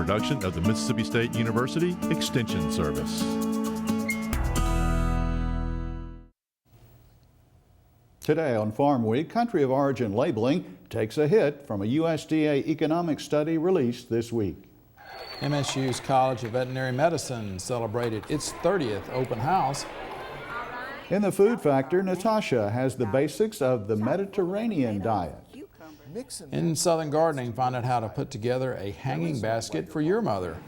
production of the Mississippi State University Extension Service. Today on Farm Week, country of origin labeling takes a hit from a USDA economic study released this week. MSU's College of Veterinary Medicine celebrated its 30th open house. In the food factor, Natasha has the basics of the Mediterranean diet. In Southern Gardening, find out how to put together a hanging basket for your mother.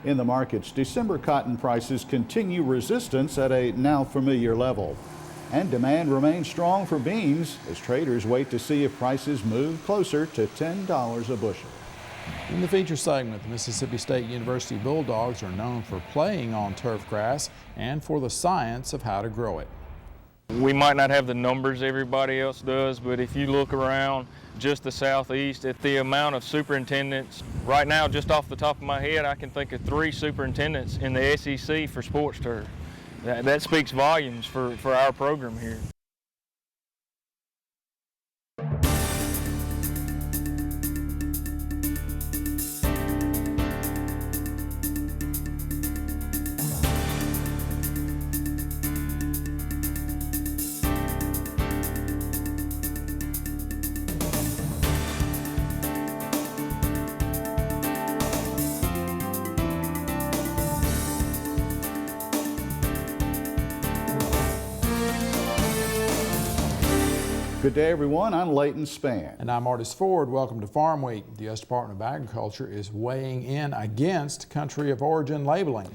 In the markets, December cotton prices continue resistance at a now familiar level. And demand remains strong for beans as traders wait to see if prices move closer to $10 a bushel. In the feature segment, the Mississippi State University Bulldogs are known for playing on turfgrass and for the science of how to grow it. We might not have the numbers everybody else does, but if you look around just the southeast at the amount of superintendents, right now just off the top of my head I can think of 3 superintendents in the SEC for sports turf. That speaks volumes for our program here. Good day, everyone. I'm Leighton Spann. And I'm Artis Ford. Welcome to Farm Week. The U.S. Department of Agriculture is weighing in against country of origin labeling.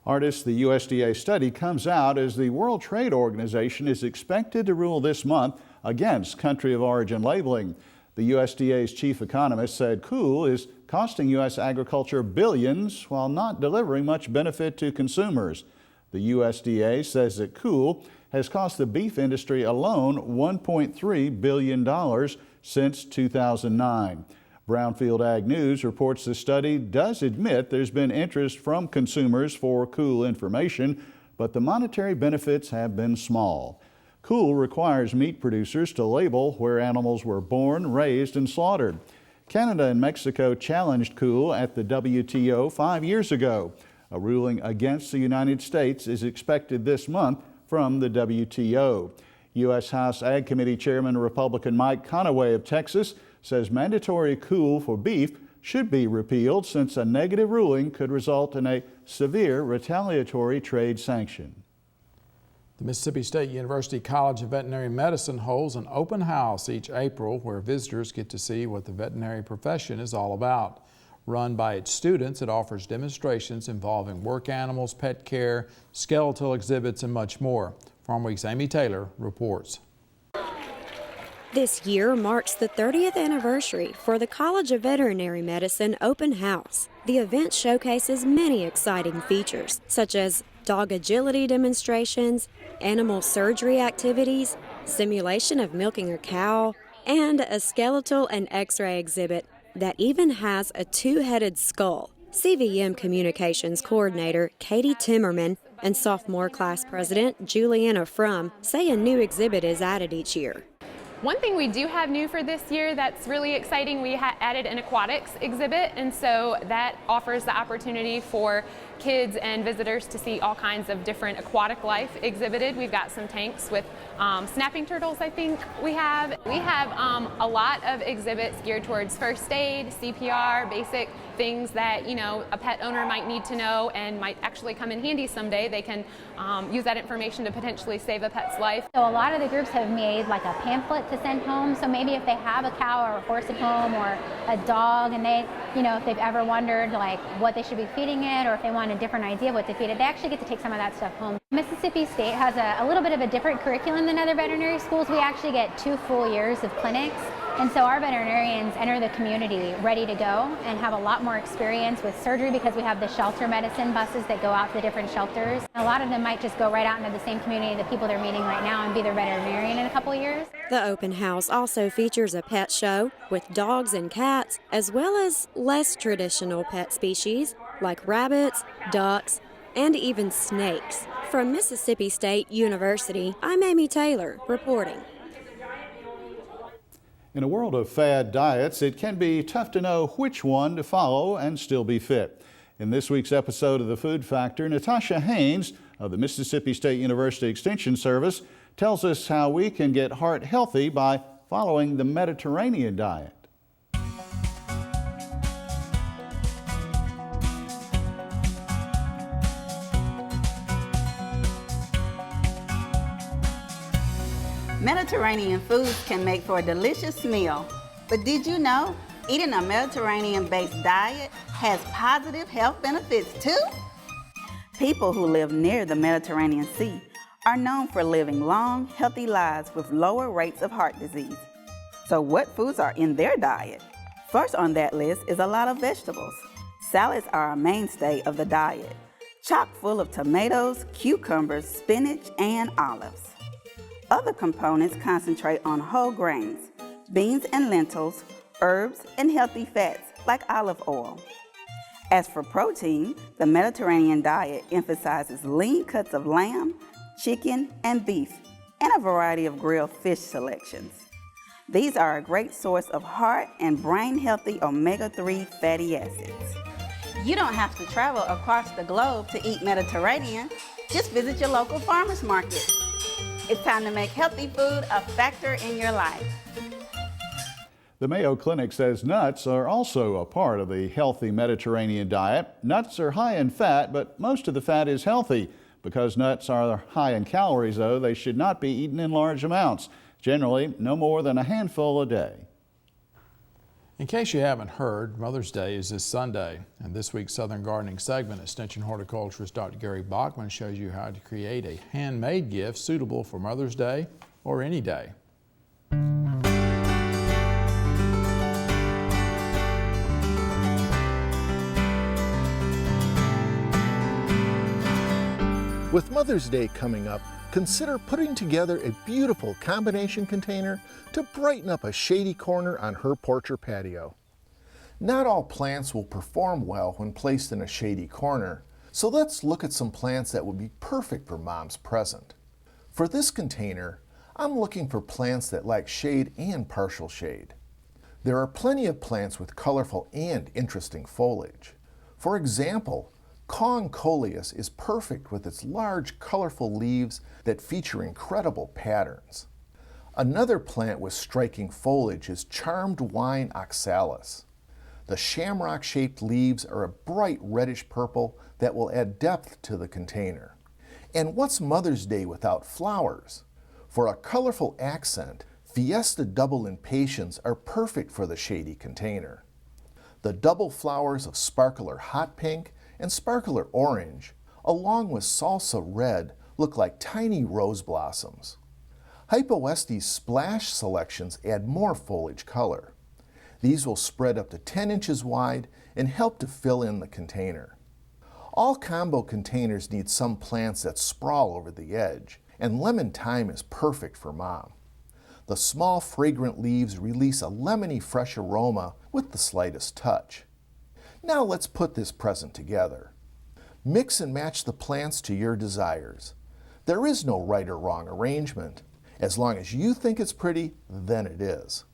Artis, the USDA study comes out as the World Trade Organization is expected to rule this month against country of origin labeling. The USDA's chief economist said cool is costing U.S. agriculture billions while not delivering much benefit to consumers. The USDA says that cool has cost the beef industry alone $1.3 billion since 2009. Brownfield Ag News reports the study does admit there's been interest from consumers for cool information, but the monetary benefits have been small. Cool requires meat producers to label where animals were born, raised, and slaughtered. Canada and Mexico challenged cool at the WTO 5 years ago. A ruling against the United States is expected this month from the WTO. U.S. House Ag Committee Chairman Republican Mike Conaway of Texas says mandatory cool for beef should be repealed since a negative ruling could result in a severe retaliatory trade sanction. The Mississippi State University College of Veterinary Medicine holds an open house each April where visitors get to see what the veterinary profession is all about. Run by its students, it offers demonstrations involving work animals, pet care, skeletal exhibits, and much more. Farm Week's Amy Taylor reports. This year marks the 30th anniversary for the College of Veterinary Medicine Open House. The event showcases many exciting features, such as dog agility demonstrations, animal surgery activities, simulation of milking a cow, and a skeletal and x-ray exhibit that even has a 2-headed skull. CVM Communications Coordinator Katie Timmerman and sophomore class president Juliana Frum say a new exhibit is added each year. One thing we do have new for this year that's really exciting, we added an aquatics exhibit, and so that offers the opportunity for kids and visitors to see all kinds of different aquatic life exhibited. We've got some tanks with snapping turtles, I think we have. We have a lot of exhibits geared towards first aid, CPR, basic things that, you know, a pet owner might need to know and might actually come in handy someday. They can use that information to potentially save a pet's life. So a lot of the groups have made like a pamphlet to send home. So maybe if they have a cow or a horse at home or a dog and they, you know, if they've ever wondered like what they should be feeding it or if they want a different idea of what to feed it, they actually get to take some of that stuff home. Mississippi State has a little bit of a different curriculum than other veterinary schools. We actually get 2 full years of clinics. And so our veterinarians enter the community ready to go and have a lot more experience with surgery because we have the shelter medicine buses that go out to the different shelters. A lot of them might just go right out into the same community, the people they're meeting right now, and be their veterinarian in a couple of years. The open house also features a pet show with dogs and cats, as well as less traditional pet species like rabbits, ducks, and even snakes. From Mississippi State University, I'm Amy Taylor reporting. In a world of fad diets, it can be tough to know which one to follow and still be fit. In this week's episode of The Food Factor, Natasha Haynes of the Mississippi State University Extension Service tells us how we can get heart healthy by following the Mediterranean diet. Mediterranean foods can make for a delicious meal. But did you know eating a Mediterranean-based diet has positive health benefits too? People who live near the Mediterranean Sea are known for living long, healthy lives with lower rates of heart disease. So what foods are in their diet? First on that list is a lot of vegetables. Salads are a mainstay of the diet, chock full of tomatoes, cucumbers, spinach, and olives. Other components concentrate on whole grains, beans and lentils, herbs, and healthy fats like olive oil. As for protein, the Mediterranean diet emphasizes lean cuts of lamb, chicken, and beef, and a variety of grilled fish selections. These are a great source of heart and brain-healthy omega-3 fatty acids. You don't have to travel across the globe to eat Mediterranean. Just visit your local farmer's market. It's time to make healthy food a factor in your life. The Mayo Clinic says nuts are also a part of the healthy Mediterranean diet. Nuts are high in fat, but most of the fat is healthy. Because nuts are high in calories, though, they should not be eaten in large amounts. Generally, no more than a handful a day. In case you haven't heard, Mother's Day is this Sunday. And this week's Southern Gardening segment, Extension horticulturist Dr. Gary Bachman shows you how to create a handmade gift suitable for Mother's Day or any day. With Mother's Day coming up, consider putting together a beautiful combination container to brighten up a shady corner on her porch or patio. Not all plants will perform well when placed in a shady corner, so let's look at some plants that would be perfect for Mom's present. For this container, I'm looking for plants that like shade and partial shade. There are plenty of plants with colorful and interesting foliage. For example, Kong coleus is perfect with its large, colorful leaves that feature incredible patterns. Another plant with striking foliage is charmed wine oxalis. The shamrock-shaped leaves are a bright reddish purple that will add depth to the container. And what's Mother's Day without flowers? For a colorful accent, Fiesta double impatiens are perfect for the shady container. The double flowers of sparkler hot pink and sparkler orange, along with salsa red, look like tiny rose blossoms. Hypoestes splash selections add more foliage color. These will spread up to 10 inches wide and help to fill in the container. All combo containers need some plants that sprawl over the edge, and lemon thyme is perfect for Mom. The small fragrant leaves release a lemony fresh aroma with the slightest touch. Now let's put this present together. Mix and match the plants to your desires. There is no right or wrong arrangement. As long as you think it's pretty, then it is.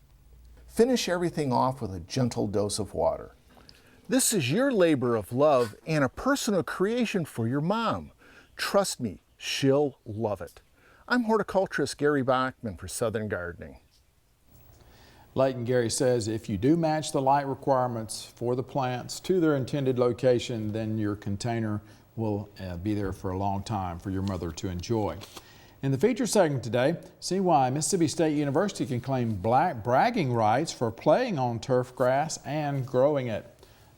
Finish everything off with a gentle dose of water. This is your labor of love and a personal creation for your mom. Trust me, she'll love it. I'm horticulturist Gary Bachman for Southern Gardening. Leighton Gary says if you do match the light requirements for the plants to their intended location, then your container will be there for a long time for your mother to enjoy. In the feature segment today, see why Mississippi State University can claim bragging rights for playing on turf grass and growing it.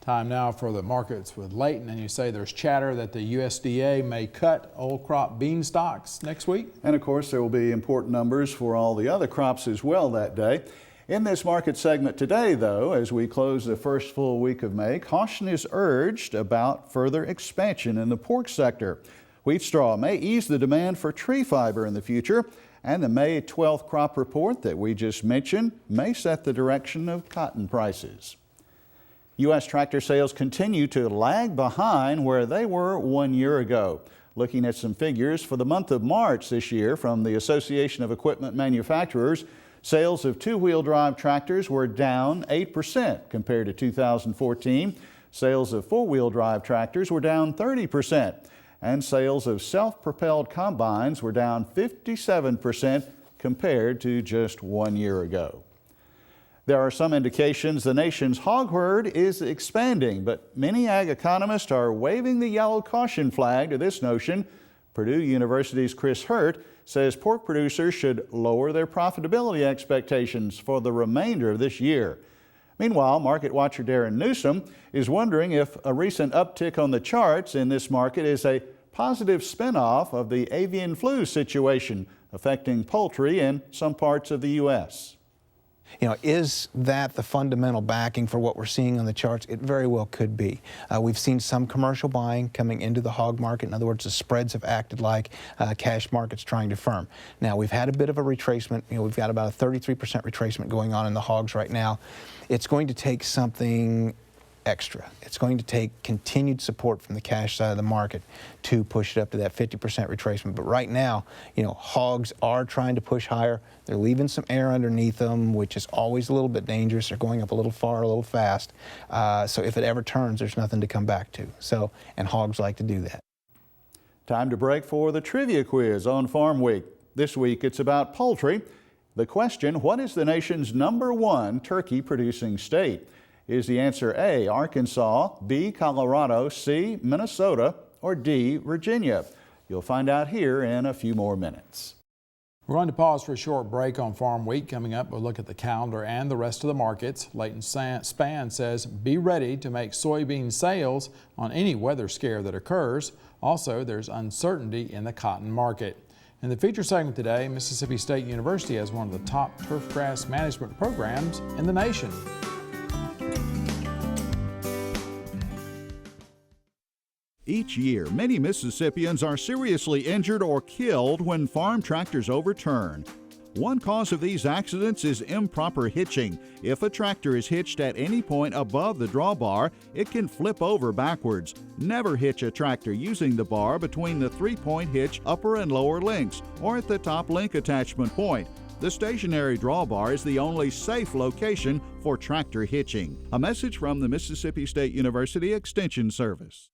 Time now for the markets with Leighton, and you say there's chatter that the USDA may cut old crop bean stocks next week. And of course, there will be important numbers for all the other crops as well that day. In this market segment today, though, as we close the first full week of May, caution is urged about further expansion in the pork sector. Wheat straw may ease the demand for tree fiber in the future, and the May 12th crop report that we just mentioned may set the direction of cotton prices. U.S. tractor sales continue to lag behind where they were 1 year ago. Looking at some figures for the month of March this year from the Association of Equipment Manufacturers, Sales of two-wheel drive tractors were down 8% compared to 2014. Sales of four-wheel drive tractors were down 30%. And sales of self-propelled combines were down 57% compared to just 1 year ago. There are some indications the nation's hog herd is expanding, but many ag economists are waving the yellow caution flag to this notion. Purdue University's Chris Hurt says pork producers should lower their profitability expectations for the remainder of this year. Meanwhile, market watcher Darren Newsom is wondering if a recent uptick on the charts in this market is a positive spinoff of the avian flu situation affecting poultry in some parts of the U.S. You know, is that the fundamental backing for what we're seeing on the charts? It very well could be. We've seen some commercial buying coming into the hog market. In other words, the spreads have acted like cash markets trying to firm. Now, we've had a bit of a retracement. You know, we've got about a 33% retracement going on in the hogs right now. It's going to take something extra. It's going to take continued support from the cash side of the market to push it up to that 50% retracement. But right now, you know, hogs are trying to push higher. They're leaving some air underneath them, which is always a little bit dangerous. They're going up a little far, a little fast. So if it ever turns, there's nothing to come back to. So, and hogs like to do that. Time to break for the trivia quiz on Farm Week. This week it's about poultry. The question, what is the nation's #1 turkey producing state? Is the answer A, Arkansas, B, Colorado, C, Minnesota, or D, Virginia? You'll find out here in a few more minutes. We're going to pause for a short break on Farm Week. Coming up, we'll look at the calendar and the rest of the markets. Leighton Spann says, be ready to make soybean sales on any weather scare that occurs. Also, there's uncertainty in the cotton market. In the feature segment today, Mississippi State University has one of the top turfgrass management programs in the nation. Each year, many Mississippians are seriously injured or killed when farm tractors overturn. One cause of these accidents is improper hitching. If a tractor is hitched at any point above the drawbar, it can flip over backwards. Never hitch a tractor using the bar between the 3-point hitch upper and lower links or at the top link attachment point. The stationary drawbar is the only safe location for tractor hitching. A message from the Mississippi State University Extension Service.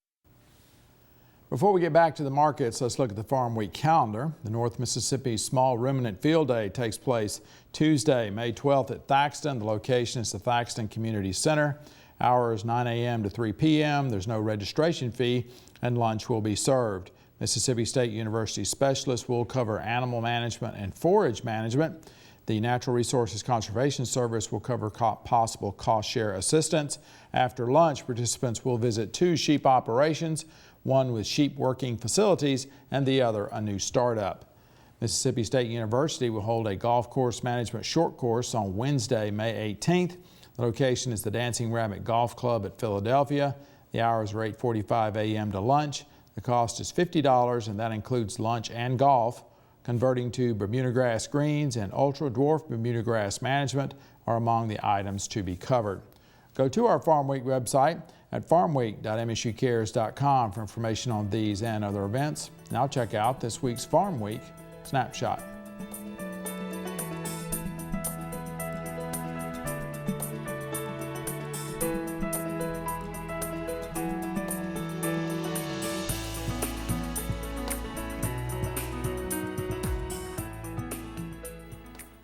Before we get back to the markets, let's look at the Farm Week calendar. The North Mississippi Small Ruminant Field Day takes place Tuesday, May 12th at Thaxton. The location is the Thaxton Community Center. Hours 9 a.m. to 3 p.m. There's no registration fee and lunch will be served. Mississippi State University specialists will cover animal management and forage management. The Natural Resources Conservation Service will cover possible cost share assistance. After lunch, participants will visit 2 sheep operations, one with sheep working facilities and the other a new startup. Mississippi State University will hold a golf course management short course on Wednesday, May 18th. The location is the Dancing Rabbit Golf Club at Philadelphia. The hours are 8:45 a.m. to lunch. The cost is $50 and that includes lunch and golf. Converting to Bermudagrass greens and ultra dwarf Bermudagrass management are among the items to be covered. Go to our Farm Week website at farmweek.msucares.com for information on these and other events. Now check out this week's Farm Week Snapshot.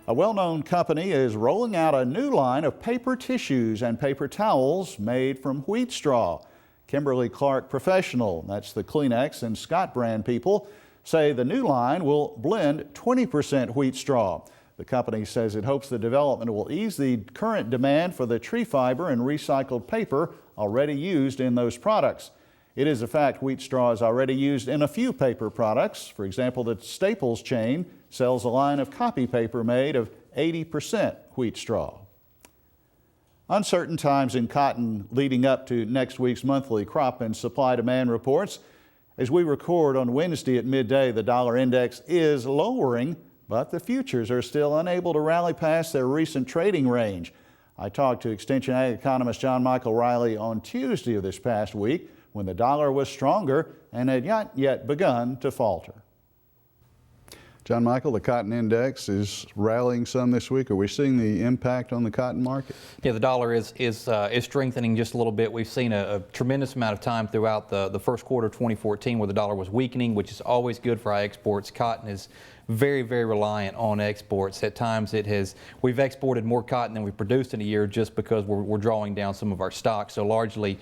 A well-known company is rolling out a new line of paper tissues and paper towels made from wheat straw. Kimberly-Clark Professional, that's the Kleenex and Scott brand people, say the new line will blend 20% wheat straw. The company says it hopes the development will ease the current demand for the tree fiber and recycled paper already used in those products. It is a fact wheat straw is already used in a few paper products. For example, the Staples chain sells a line of copy paper made of 80% wheat straw. Uncertain times in cotton leading up to next week's monthly crop and supply demand reports. As we record on Wednesday at midday, the dollar index is lowering, but the futures are still unable to rally past their recent trading range. I talked to Extension Ag economist John Michael Riley on Tuesday of this past week when the dollar was stronger and had not yet begun to falter. John Michael, the cotton index is rallying some this week. Are we seeing the impact on the cotton market? Yeah, the dollar is strengthening just a little bit. We've seen a tremendous amount of time throughout the first quarter of 2014 where the dollar was weakening, which is always good for our exports. Cotton is very, very reliant on exports. At times we've exported more cotton than we've produced in a year just because we're drawing down some of our stocks. So largely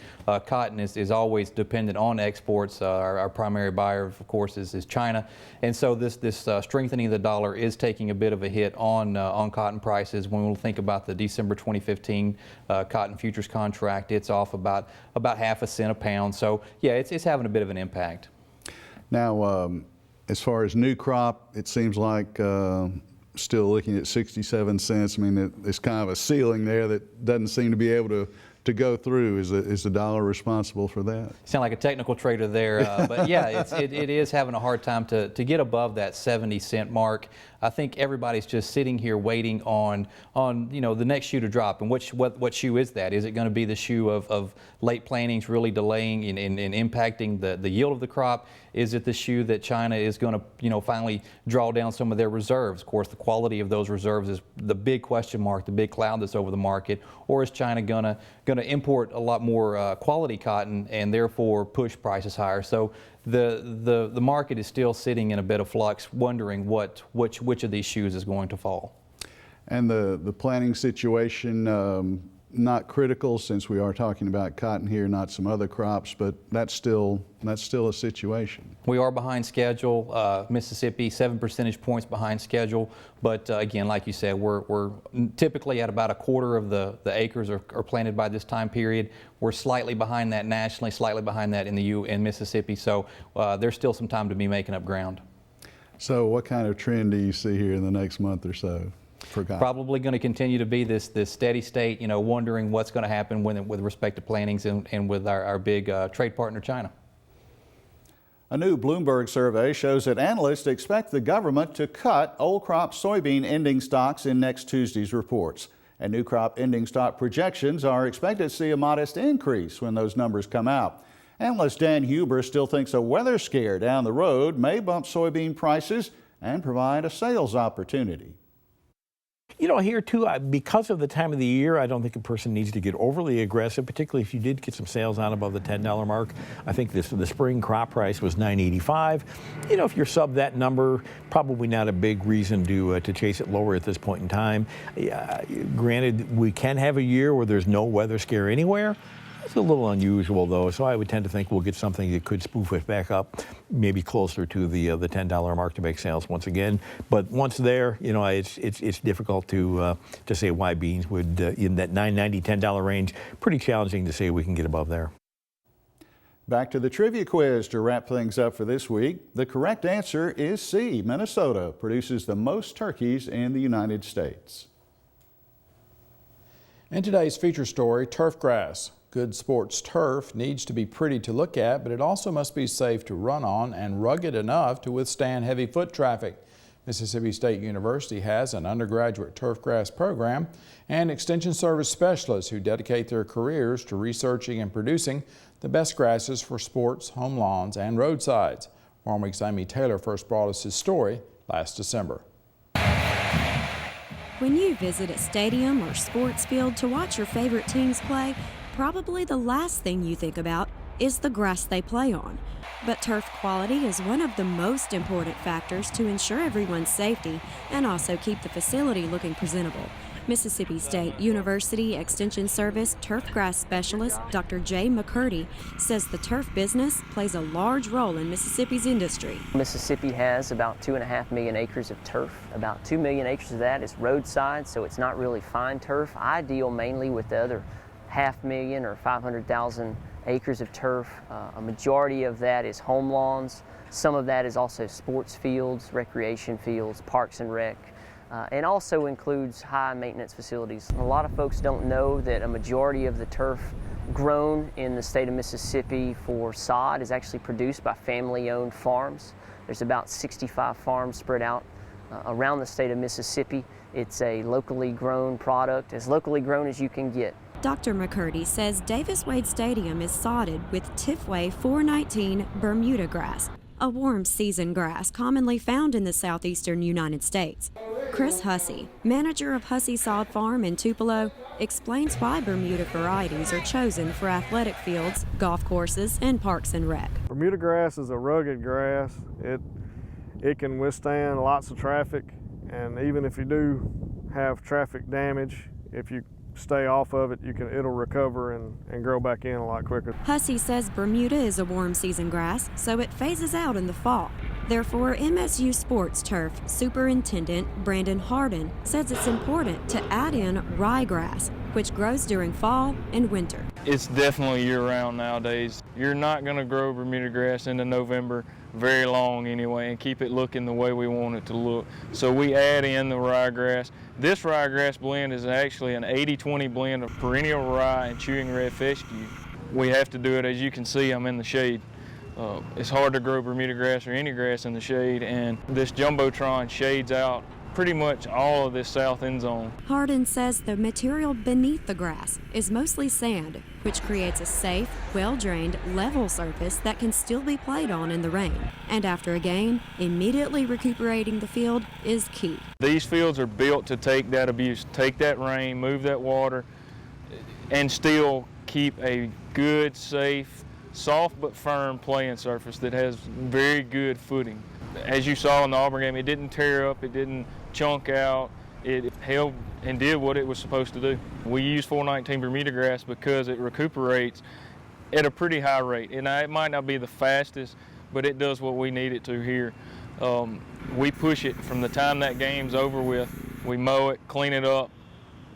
cotton is always dependent on exports. Our primary buyer, of course, is China. And so this strengthening of the dollar is taking a bit of a hit on cotton prices. When we'll think about the December 2015 cotton futures contract, it's off about half a cent a pound. So yeah, it's having a bit of an impact. Now, as far as new crop, it seems like still looking at 67 cents. I mean, there's kind of a ceiling there that doesn't seem to be able to go through. Is the dollar responsible for that? You sound like a technical trader there, but yeah, it is having a hard time to get above that 70-cent mark. I think everybody's just sitting here waiting on the next shoe to drop. And what shoe is that? Is it going to be the shoe of late plantings really delaying and impacting the yield of the crop? Is it the shoe that China is going to finally draw down some of their reserves? Of course, the quality of those reserves is the big question mark, the big cloud that's over the market. Or is China going to import a lot more quality cotton and therefore push prices higher? So the market is still sitting in a bit of flux, wondering which of these shoes is going to fall. And the planting situation, not critical since we are talking about cotton here, not some other crops, but that's still a situation. We are behind schedule. Mississippi 7 percentage points behind schedule, but again, like you said, we're typically at about a quarter of the acres are planted by this time period. We're slightly behind that nationally, slightly behind that in Mississippi, so there's still some time to be making up ground. So what kind of trend do you see here in the next month or so? Probably going to continue to be this steady state, wondering what's going to happen with respect to plantings and with our big trade partner, China. A new Bloomberg survey shows that analysts expect the government to cut old crop soybean ending stocks in next Tuesday's reports. And new crop ending stock projections are expected to see a modest increase when those numbers come out. Analyst Dan Huber still thinks a weather scare down the road may bump soybean prices and provide a sales opportunity. Here too, because of the time of the year, I don't think a person needs to get overly aggressive, particularly if you did get some sales on above the $10 mark. I think the spring crop price was $9.85. If you're sub that number, probably not a big reason to chase it lower at this point in time. Granted, we can have a year where there's no weather scare anywhere. It's a little unusual, though, so I would tend to think we'll get something that could spoof it back up, maybe closer to the $10 mark to make sales once again. But once there, it's difficult to say why beans would in that $9.90, $10 range. Pretty challenging to say we can get above there. Back to the trivia quiz to wrap things up for this week. The correct answer is C. Minnesota produces the most turkeys in the United States. In today's feature story, turfgrass. Good sports turf needs to be pretty to look at, but it also must be safe to run on and rugged enough to withstand heavy foot traffic. Mississippi State University has an undergraduate turfgrass program and extension service specialists who dedicate their careers to researching and producing the best grasses for sports, home lawns, and roadsides. Farmweek's Amy Taylor first brought us his story last December. When you visit a stadium or sports field to watch your favorite teams play, probably the last thing you think about is the grass they play on. But turf quality is one of the most important factors to ensure everyone's safety and also keep the facility looking presentable. Mississippi State University Extension Service turfgrass specialist Dr. Jay McCurdy says the turf business plays a large role in Mississippi's industry. Mississippi has about 2.5 million acres of turf. About 2 million acres of that is roadside, so it's not really fine turf. I deal mainly with the other 500,000 or 500,000 acres of turf. A majority of that is home lawns. Some of that is also sports fields, recreation fields, parks and rec, and also includes high maintenance facilities. A lot of folks don't know that a majority of the turf grown in the state of Mississippi for sod is actually produced by family-owned farms. There's about 65 farms spread out around the state of Mississippi. It's a locally grown product, as locally grown as you can get. Dr. McCurdy says Davis Wade Stadium is sodded with Tifway 419 Bermudagrass. a warm season grass commonly found in the southeastern United States. Chris Hussey, manager of Hussey Sod Farm in Tupelo, explains why Bermuda varieties are chosen for athletic fields, golf courses, and parks and rec. Bermudagrass is a rugged grass. It can withstand lots of traffic, and even if you do have traffic damage, if you stay off of it, it'll recover and grow back in a lot quicker. Hussey says Bermuda is a warm season grass, so it phases out in the fall. Therefore, MSU Sports Turf Superintendent Brandon Harden says it's important to add in ryegrass, which grows during fall and winter. It's definitely year-round nowadays. You're not going to grow Bermuda grass into November very long anyway and keep it looking the way we want it to look. So we add in the ryegrass. This ryegrass blend is actually an 80-20 blend of perennial rye and chewing red fescue. We have to do it, as you can see, I'm in the shade. It's hard to grow Bermuda grass or any grass in the shade, and this Jumbotron shades out pretty much all of this south end zone. Hardin says the material beneath the grass is mostly sand, which creates a safe, well-drained, level surface that can still be played on in the rain. And after a game, immediately recuperating the field is key. These fields are built to take that abuse, take that rain, move that water, and still keep a good, safe, soft but firm playing surface that has very good footing. As you saw in the Auburn game, it didn't tear up, it didn't chunk out, it held and did what it was supposed to do. We use 419 Bermudagrass because it recuperates at a pretty high rate. And it might not be the fastest, but it does what we need it to here. We push it from the time that game's over with. We mow it, clean it up,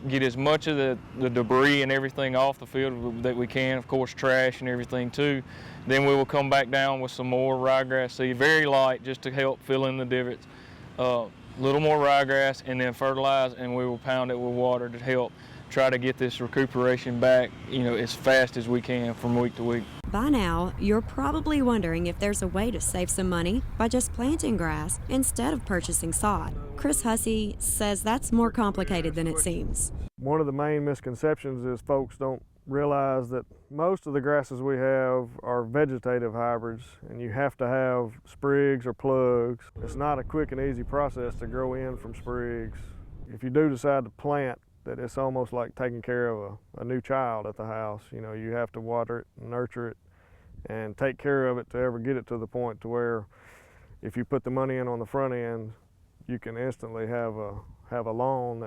get as much of the debris and everything off the field that we can, of course trash and everything too. Then we will come back down with some more ryegrass seed, very light, just to help fill in the divots. Little more ryegrass and then fertilize, and we will pound it with water to help try to get this recuperation back, as fast as we can from week to week. By now, you're probably wondering if there's a way to save some money by just planting grass instead of purchasing sod. Chris Hussey says that's more complicated than it seems. One of the main misconceptions is folks don't realize that most of the grasses we have are vegetative hybrids, and you have to have sprigs or plugs. It's not a quick and easy process to grow in from sprigs. If you do decide to plant, that it's almost like taking care of a new child at the house. You have to water it, nurture it, and take care of it to ever get it to the point to where if you put the money in on the front end, you can instantly have a lawn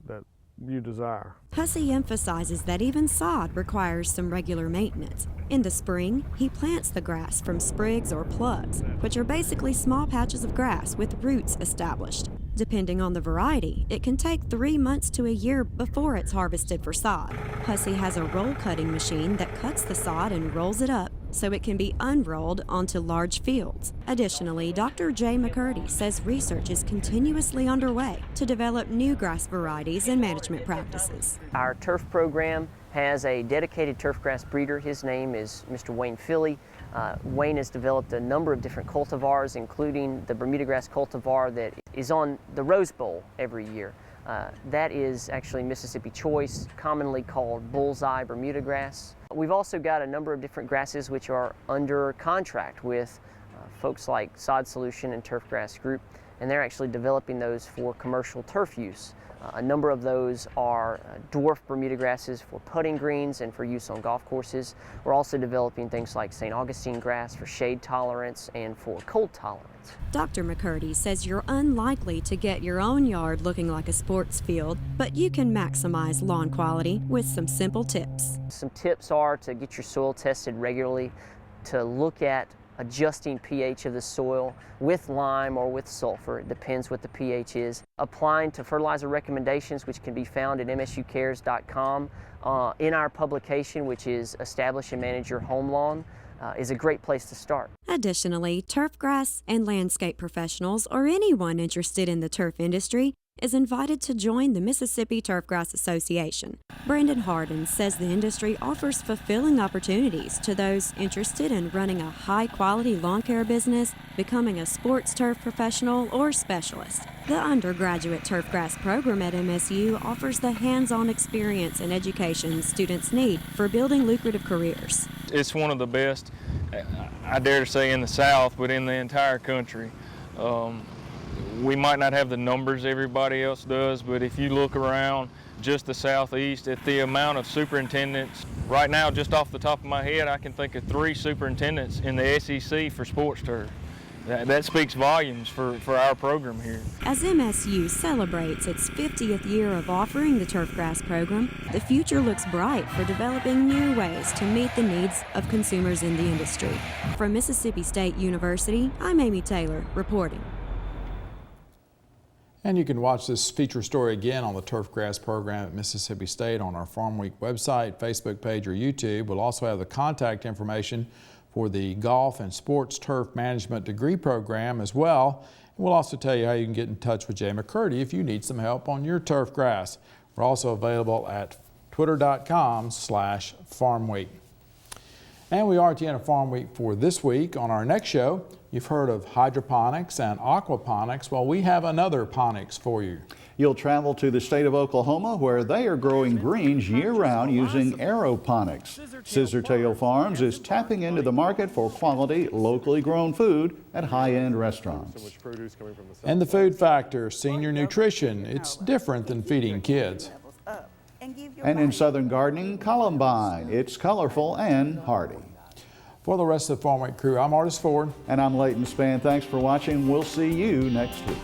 that you desire. Hussey emphasizes that even sod requires some regular maintenance. In the spring, he plants the grass from sprigs or plugs, which are basically small patches of grass with roots established. Depending on the variety, it can take 3 months to a year before it's harvested for sod. Hussey has a roll cutting machine that cuts the sod and rolls it up so it can be unrolled onto large fields. Additionally, Dr. Jay McCurdy says research is continuously underway to develop new grass varieties and management practices. Our turf program has a dedicated turfgrass breeder. His name is Mr. Wayne Philly. Wayne has developed a number of different cultivars, including the Bermudagrass cultivar that is on the Rose Bowl every year. That is actually Mississippi Choice, commonly called Bullseye Bermudagrass. We've also got a number of different grasses which are under contract with folks like Sod Solution and Turfgrass Group, and they're actually developing those for commercial turf use. A number of those are dwarf Bermuda grasses for putting greens and for use on golf courses. We're also developing things like St. Augustine grass for shade tolerance and for cold tolerance. Dr. McCurdy says you're unlikely to get your own yard looking like a sports field, but you can maximize lawn quality with some simple tips. Some tips are to get your soil tested regularly, to look at adjusting pH of the soil with lime or with sulfur. It depends what the pH is. Applying to fertilizer recommendations, which can be found at msucares.com. In our publication, which is Establish and Manage Your Home Lawn, is a great place to start. Additionally, turfgrass and landscape professionals or anyone interested in the turf industry is invited to join the Mississippi Turfgrass Association. Brandon Harden says the industry offers fulfilling opportunities to those interested in running a high-quality lawn care business, becoming a sports turf professional, or specialist. The undergraduate turfgrass program at MSU offers the hands-on experience and education students need for building lucrative careers. It's one of the best, I dare to say, in the South, but in the entire country. We might not have the numbers everybody else does, but if you look around just the Southeast at the amount of superintendents, right now, just off the top of my head, I can think of 3 superintendents in the SEC for sports turf. That speaks volumes for our program here. As MSU celebrates its 50th year of offering the turfgrass program, the future looks bright for developing new ways to meet the needs of consumers in the industry. From Mississippi State University, I'm Amy Taylor reporting. And you can watch this feature story again on the turfgrass program at Mississippi State on our Farm Week website, Facebook page, or YouTube. We'll also have the contact information for the Golf and Sports Turf Management degree program as well. And we'll also tell you how you can get in touch with Jay McCurdy if you need some help on your turf grass. We're also available at twitter.com/farmweek. And we are at the end of Farm Week for this week. On our next show, you've heard of hydroponics and aquaponics. Well, we have another ponics for you. You'll travel to the state of Oklahoma where they are growing greens year-round using aeroponics. Scissortail Farms is tapping into the market for quality, locally grown food at high-end restaurants. And the food factor, senior nutrition, it's different than feeding kids. And in southern gardening, Columbine. It's colorful and hardy. For the rest of the Farm Week crew, I'm Artis Ford. And I'm Leighton Spann. Thanks for watching. We'll see you next week.